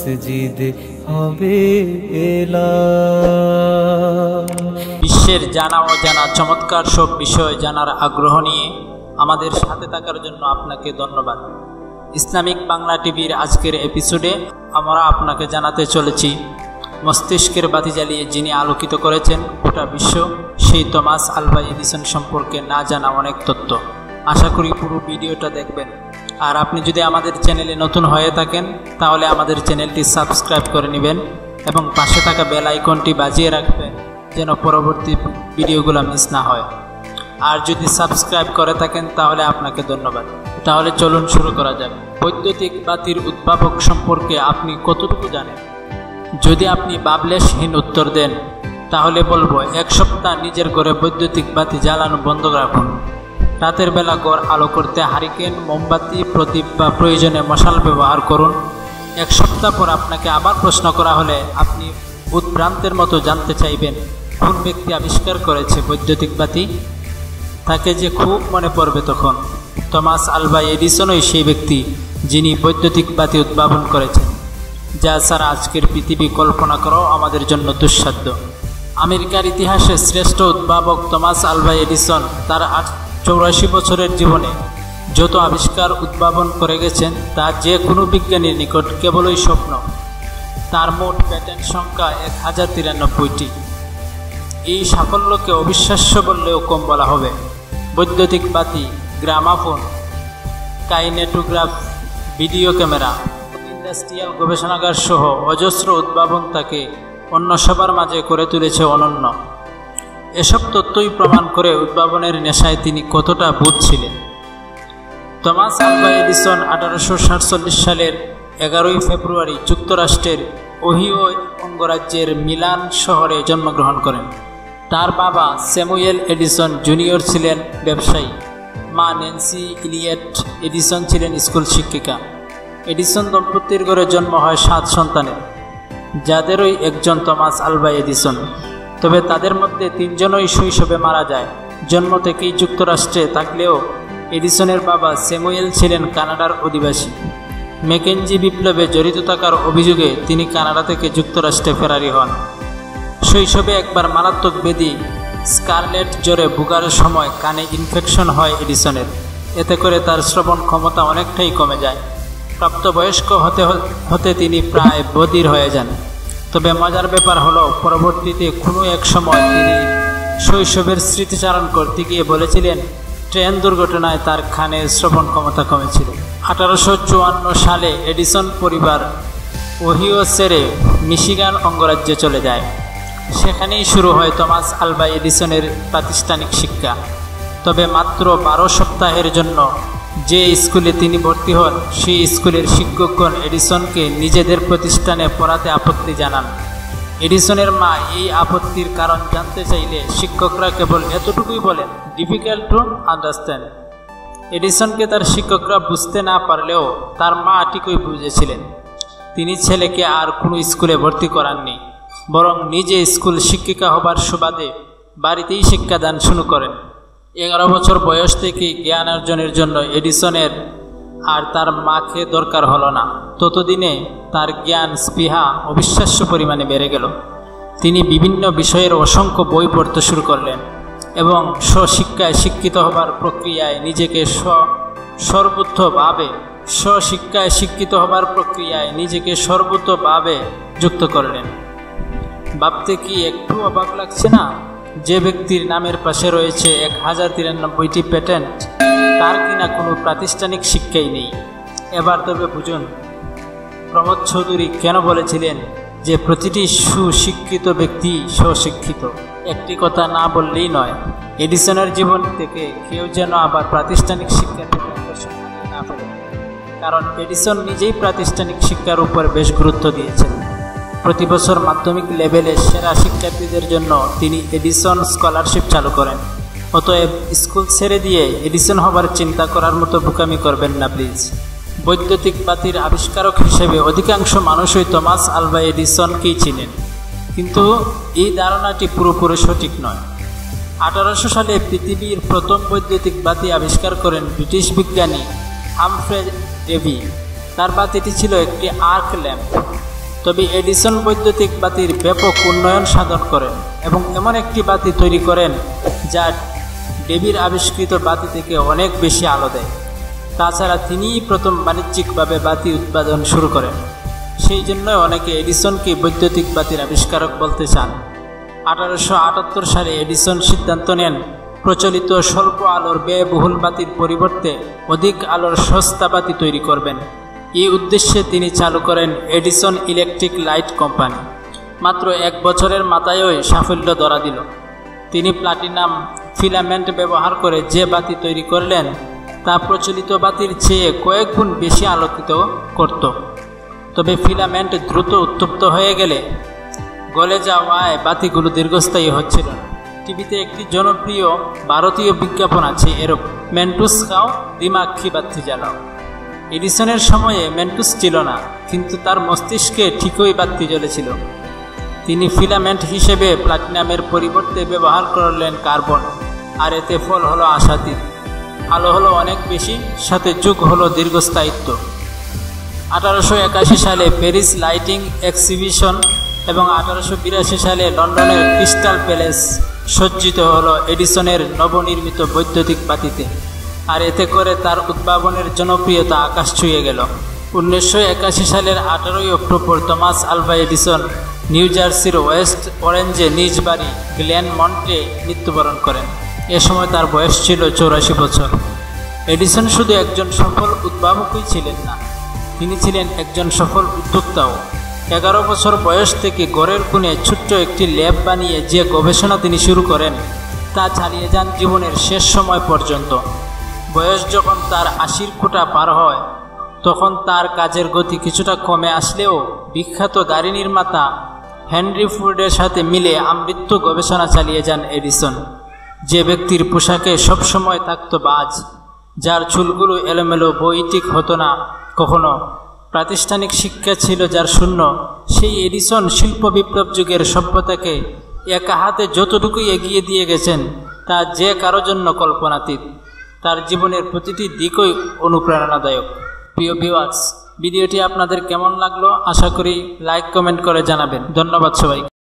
মসজিদ হবে এলা। বিশ্বের জানা ও জানা চমৎকার সব বিষয় জানার আগ্রহ নিয়ে আমাদের সাথে থাকার জন্য আপনাকে ধন্যবাদ। ইসলামিক বাংলা টিভির আজকের এপিসোডে আমরা আপনাকে জানাতে চলেছি মস্তিষ্কের বাতি জ্বালিয়ে যিনি আলোকিত করেছেন গোটা বিশ্ব, সেই টমাস আলভা এডিসন সম্পর্কে না জানা অনেক তথ্য। আশা করি পুরো ভিডিওটা দেখবেন। আর আপনি যদি আমাদের চ্যানেলে নতুন হয়ে থাকেন তাহলে আমাদের চ্যানেলটি সাবস্ক্রাইব করে নেবেন এবং পাশে থাকা বেল আইকনটি বাজিয়ে রাখবেন যেন পরবর্তী ভিডিওগুলো মিস না হয়। আর যদি সাবস্ক্রাইব করে থাকেন তাহলে আপনাকে ধন্যবাদ। তাহলে চলুন শুরু করা যাক। বৈদ্যুতিক বাতির উদ্ভাবক সম্পর্কে আপনি কতটুকু জানেন? যদি আপনি ভাবলেশহীন উত্তর দেন তাহলে বলবো, এক সপ্তাহ নিজের ঘরে বৈদ্যুতিক বাতি জ্বালানো বন্ধ রাখুন। রাতের বেলা ঘর আলো করতে হারিকেন, মোমবাতি, প্রদীপ বা প্রয়োজনে মশাল ব্যবহার করুন। এক সপ্তাহ পর আপনাকে আবার প্রশ্ন করা হলে আপনি উদ্ভ্রান্তের মতো জানতে চাইবেন কোন ব্যক্তি আবিষ্কার করেছে বৈদ্যুতিক বাতি। তাকে যে খুব মনে পড়বে তখন। টমাস আলভা এডিসনই সেই ব্যক্তি যিনি বৈদ্যুতিক বাতি উদ্ভাবন করেছেন, যা ছাড়া আজকের পৃথিবী কল্পনা করাও আমাদের জন্য দুঃসাধ্য। আমেরিকার ইতিহাসে শ্রেষ্ঠ উদ্ভাবক টমাস আলভা এডিসন তার 84 বছরের জীবনে যত আবিষ্কার উদ্ভাবন করে গেছেন তা যে কোনো বিজ্ঞানীর নিকট কেবলই স্বপ্ন। তার মোট প্যাটেন্ট সংখ্যা 1093টি। এই সাফল্যকে অবিশ্বাস্য বললেও কম বলা হবে। বৈদ্যুতিক বাতি, গ্রামাফোন, কাইনেটোগ্রাফ, ভিডিও ক্যামেরা, ইন্ডাস্ট্রিয়াল গবেষণাগার সহ অজস্র উদ্ভাবন তাকে অন্য সবার মাঝে করে তুলেছে অনন্য। এসব তথ্যই প্রমাণ করে উদ্ভাবনের নেশায় তিনি কতটা বুঁদ ছিলেন। টমাস আলভা এডিসন 1847 সালের 11 ফেব্রুয়ারি যুক্তরাষ্ট্রের ওহিও অঙ্গরাজ্যের মিলান শহরে জন্মগ্রহণ করেন। তার বাবা স্যামুয়েল এডিসন জুনিয়র ছিলেন ব্যবসায়ী, মা ন্যান্সি ইলিয়েট এডিসন ছিলেন স্কুল শিক্ষিকা। এডিসন দম্পতির ঘরে জন্ম হয় 7 সন্তানের, যাদেরই একজন টমাস আলভা এডিসন। তবে তাদের মধ্যে 3 জনই শৈশবে মারা যায়। জন্ম থেকেই যুক্তরাষ্ট্রে থাকলেও এডিসনের বাবা স্যামুয়েল ছিলেন কানাডার অধিবাসী। ম্যাকেঞ্জি বিপ্লবে জড়িত থাকার অভিযোগে তিনি কানাডা থেকে যুক্তরাষ্ট্রে ফেরারি হন। শৈশবে একবার মারাত্মক ব্যাধি স্কারলেট জ্বরে ভোগার সময় কানে ইনফেকশন হয় এডিসনের। এতে করে তার শ্রবণ ক্ষমতা অনেকটাই কমে যায়। প্রাপ্তবয়স্ক হতে হতে তিনি প্রায় বধির হয়ে যান। তবে মজার ব্যাপার হলো, পরবর্তীতে কোনো এক সময় তিনি শৈশবের স্মৃতিচারণ করতে গিয়ে বলেছিলেন ট্রেন দুর্ঘটনায় তার কানের শ্রবণ ক্ষমতা কমেছিল। 1854 সালে এডিসন পরিবার ওহিও ছেড়ে মিশিগান অঙ্গরাজ্যে চলে যায়। সেখানেই শুরু হয় টমাস আলভা এডিসনের প্রাতিষ্ঠানিক শিক্ষা। তবে মাত্র 12 সপ্তাহের জন্য যে স্কুলে তিনি ভর্তি হন সেই স্কুলের শিক্ষকগণ এডিসনকে নিজেদের প্রতিষ্ঠানে পড়াতে আপত্তি জানান। এডিসনের মা এই আপত্তির কারণ জানতে চাইলে শিক্ষকরা কেবল এতটুকুই বলেন, ডিফিকাল্ট টু আন্ডারস্ট্যান্ড। এডিসনকে তার শিক্ষকরা বুঝতে না পারলেও তার মা ঠিকই বুঝেছিলেন। তিনি ছেলেকে আর কোনো স্কুলে ভর্তি করাননি, বরং নিজে স্কুল শিক্ষিকা হবার সুবাদে বাড়িতেই শিক্ষাদান শুরু করেন। 11 বছর বয়স থেকে জ্ঞান অর্জনের জন্য এডিসনের আর তার মাকে দরকার হলো না। ততদিনে তার জ্ঞান স্পৃহা অবিশ্বাস্য পরিমাণে বেড়ে গেল। তিনি বিভিন্ন বিষয়ের অসংখ্য বই পড়তে শুরু করলেন এবং স্বশিক্ষায় শিক্ষিত হবার প্রক্রিয়ায় নিজেকে সর্বোচ্চভাবে যুক্ত করলেন। ভাবতে কি একটু অবাক লাগছে না? যে ব্যক্তির নামের পাশে রয়েছে 1093টি প্যাটেন্ট, তার কিনা কোনো প্রাতিষ্ঠানিক শিক্ষাই নেই। এবার তবে বুঝুন প্রমোদ চৌধুরী কেন বলেছিলেন যে প্রতিটি সুশিক্ষিত ব্যক্তি স্বশিক্ষিত। একটি কথা না বললেই নয়, এডিসনের জীবন থেকে কেউ যেন আবার প্রাতিষ্ঠানিক শিক্ষার না পারে, কারণ এডিসন নিজেই প্রাতিষ্ঠানিক শিক্ষার উপর বেশ গুরুত্ব দিয়েছেন। প্রতি বছর মাধ্যমিক লেভেলে সেরা শিক্ষার্থীদের জন্য তিনি এডিসন স্কলারশিপ চালু করেন। অতএব স্কুল ছেড়ে দিয়ে এডিসন হবার চিন্তা করার মতো বোকামি করবেন না প্লিজ। বৈদ্যুতিক বাতির আবিষ্কারক হিসেবে অধিকাংশ মানুষই টমাস আলভা এডিসনকেই চিনেন, কিন্তু এই ধারণাটি পুরোপুরি সঠিক নয়। 1800 সালে পৃথিবীর প্রথম বৈদ্যুতিক বাতি আবিষ্কার করেন ব্রিটিশ বিজ্ঞানী হামফ্রে ডেভি। তার বাতিটি ছিল একটি আর্ক ল্যাম্প। তবে এডিসন বৈদ্যুতিক বাতির ব্যাপক উন্নয়ন সাধন করেন এবং এমন একটি বাতি তৈরি করেন যা ডেবির আবিষ্কৃত বাতি থেকে অনেক বেশি আলো দেয়। তাছাড়া তিনিই প্রথম বাণিজ্যিকভাবে বাতি উৎপাদন শুরু করেন। সেই জন্য অনেকে এডিসনকে বৈদ্যুতিক বাতির আবিষ্কারক বলতে চান। 1878 সালে এডিসন সিদ্ধান্ত নেন প্রচলিত স্বল্প আলোর ব্যয়বহুল বাতির পরিবর্তে অধিক আলোর সস্তা বাতি তৈরি করবেন। এই উদ্দেশ্যে তিনি চালু করেন এডিসন ইলেকট্রিক লাইট কোম্পানি। মাত্র 1 বছরের মাথায়ই সাফল্য ধরা দিল। তিনি প্লাটিনাম ফিলামেন্ট ব্যবহার করে যে বাতি তৈরি করলেন তা প্রচলিত বাতির চেয়ে কয়েক গুণ বেশি আলোকিত করত। তবে ফিলামেন্ট দ্রুত উত্তপ্ত হয়ে গেলে গলে যাওয়ায় বাতিগুলো দীর্ঘস্থায়ী হচ্ছিল না। টিভিতে একটি জনপ্রিয় ভারতীয় বিজ্ঞাপন আছে এরকম, মেন্টুস খাও দিমাগ কি বাতি জ্বালাও। এডিসনের সময়ে মেন্টুস ছিল না, কিন্তু তার মস্তিষ্কে ঠিকই বাতি জ্বলেছিল। তিনি ফিলামেন্ট হিসেবে প্লাটিনামের পরিবর্তে ব্যবহার করলেন কার্বন, আর এতে ফল হলো আশাতীত। আলো হলো অনেক বেশি, সাথে যুগ হলো দীর্ঘস্থায়িত্ব। 1881 সালে প্যারিস লাইটিং এক্সিবিশন এবং 1882 সালে লন্ডনের ক্রিস্টাল প্যালেস সজ্জিত হলো এডিসনের নবনির্মিত বৈদ্যুতিক বাতিতে, আর এতে করে তার উদ্ভাবনের জনপ্রিয়তা আকাশ ছুঁয়ে গেল। 1981 সালের 18 October Thomas Alva Edison new জার্সির ওয়েস্ট অরেঞ্জে নিজ বাড়ি গ্লেন মন্টে মৃত্যুবরণ করেন। এ সময় তার বয়স ছিল 84 বছর। এডিসন শুধু একজন সফল উদ্ভাবকই ছিলেন না, তিনি ছিলেন একজন সফল উদ্যোক্তাও। 11 বছর বয়স থেকে ঘরের কোণে ছোট্ট একটি ল্যাব বানিয়ে যে গবেষণা তিনি শুরু করেন তা চালিয়ে যান জীবনের শেষ সময় পর্যন্ত। বয়স যখন তার 80 কোটা পার হয় তখন তার কাজের গতি কিছুটা কমে আসলেও বিখ্যাত গাড়ি নির্মাতা হেনরি ফোর্ডের সাথে মিলে আমৃত্যু গবেষণা চালিয়ে যান এডিসন। যে ব্যক্তির পোশাকে সবসময় থাকত বাজ, যার চুলগুলো এলোমেলো বৈদিক হতো না কখনো, প্রাতিষ্ঠানিক শিক্ষা ছিল যার শূন্য, সেই এডিসন শিল্প বিপ্লব যুগের সভ্যতাকে একা হাতে যতটুকু এগিয়ে দিয়ে গেছেন তা যে কারো জন্য কল্পনাতীত। তার জীবনের প্রতিটি দিকই অনুপ্রেরণাদায়ক। প্রিয় ভিউয়ার্স, ভিডিওটি আপনাদের কেমন লাগলো আশা করি লাইক কমেন্ট করে জানাবেন। ধন্যবাদ সবাই।